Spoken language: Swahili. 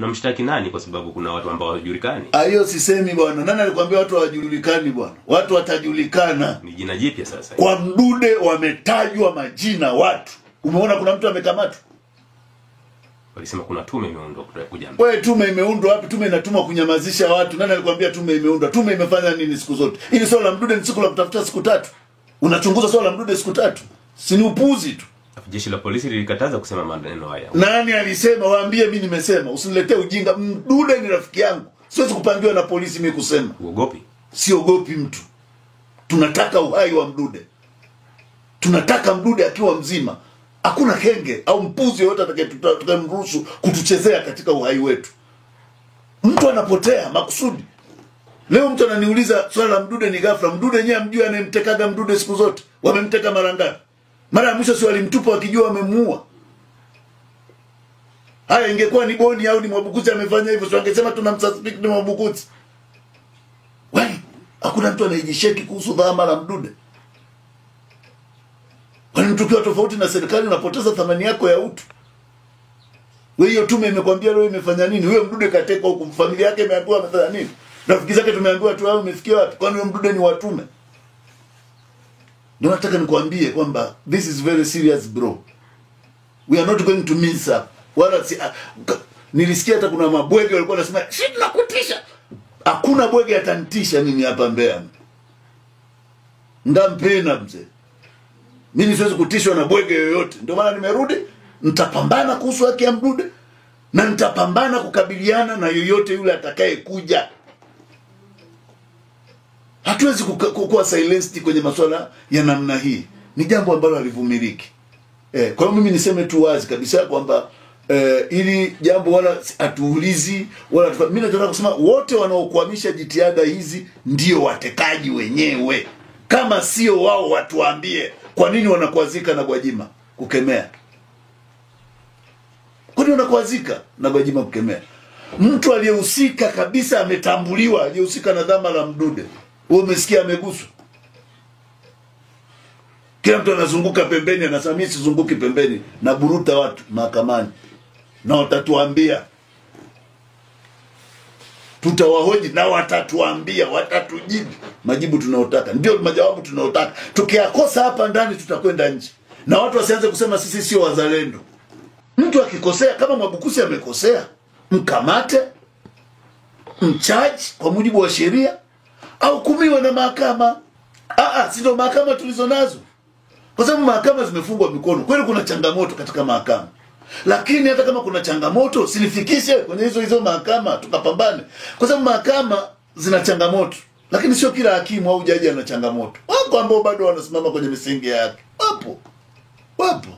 Mnamshtaki nani kwa sababu kuna watu ambao hawajulikani? Hiyo sisemi bwana. Nani alikwambia watu hawajulikani bwana? Watu watajulikana. Ni jina jipya sasa. Kwa Mdude wametajwa majina watu. Umeona kuna mtu amekamatwa? Walisema kuna tume imeundwa kuja. Wewe tume imeundwa wapi? Tume inatumwa kunyamazisha watu. Nani alikwambia tume imeundwa? Tume imefanya nini siku zote? Ili swala la Mdude ni siku la kutafuta siku 3. Unachunguza swala la Mdude siku 3. Si ni upuzi tu. Jeshi la polisi lilikataza kusema maneno haya. Nani alisema? Waambie mimi nimesema. Usiniletee ujinga. Mdude ni rafiki yangu. Siwezi kupangiwa na polisi mimi kusema. Uogopi? Siogopi mtu. Tunataka uhai wa Mdude. Tunataka Mdude akiwa mzima. Hakuna kenge au mpuzi yote atakayemruhusu kutuchezea katika uhai wetu. Mtu anapotea makusudi. Leo mtu ananiuliza swala la Mdude ni ghafla. Mdude yeye amjui anayemtekaga Mdude siku zote. Wamemteka mara ngapi? Mara ya mwisho si walimtupa wakijua wamemuua. Haya ingekuwa ni Boni au ni Mwabukusi amefanya hivyo, sio angesema tunamsuspect ni Mwabukusi. Wewe hakuna mtu anayejisheki kuhusu dhama la Mdude. Kwa nini tukiwa tofauti na serikali unapoteza thamani yako ya utu? Wewe hiyo tume imekwambia leo imefanya nini? Wewe Mdude katekwa huko, familia yake imeambiwa amefanya nini? Rafiki zake tumeambiwa tu wao umefikia wapi? Kwani wewe Mdude ni watume? Ndio nataka nikwambie kwamba this is very serious bro. We are not going to miss up. Wala nilisikia hata kuna mabwege walikuwa wanasema shit nakutisha. Hakuna bwege atanitisha mimi hapa Mbeya. Ndampenda mzee. Mimi siwezi kutishwa na bwege yoyote. Ndio maana nimerudi, nitapambana kuhusu haki ya Mdude na nitapambana kukabiliana na yoyote yule atakaye kuja. Hatuwezi kuwa silenced kwenye masuala ya namna hii. Ni jambo ambalo halivumiliki. Kwa hiyo mimi niseme tu wazi kabisa kwamba ili jambo wala atuulizi wala mimi nataka kusema wote wanaokuamisha jitihada hizi ndio watekaji wenyewe. Kama sio wao watuambie kwa nini wanakuazika na Gwajima kukemea. Kwa nini wanakuazika na Gwajima kukemea? Mtu aliyehusika kabisa ametambuliwa, aliyehusika na dhama la Mdude. Wewe umesikia ameguswa? Kila mtu anazunguka pembeni, anasema mimi sizunguki pembeni, na buruta watu mahakamani. Na watatuambia. Tutawahoji na watatuambia, watatujibu majibu tunayotaka. Ndio majawabu tunayotaka. Tukiyakosa hapa ndani tutakwenda nje. Na watu wasianze kusema sisi sio wazalendo. Mtu akikosea kama Mwabukusi amekosea, mkamate, mcharge kwa mujibu wa sheria au hukumiwe na mahakama. Sio mahakama tulizo nazo. Kwa sababu mahakama zimefungwa mikono. Kweli kuna changamoto katika mahakama. Lakini hata kama kuna changamoto, sinifikishe kwenye hizo mahakama tukapambane. Kwa sababu mahakama zina changamoto. Lakini sio kila hakimu au jaji ana changamoto. Wako ambao bado wanasimama kwenye misingi yake. Wapo.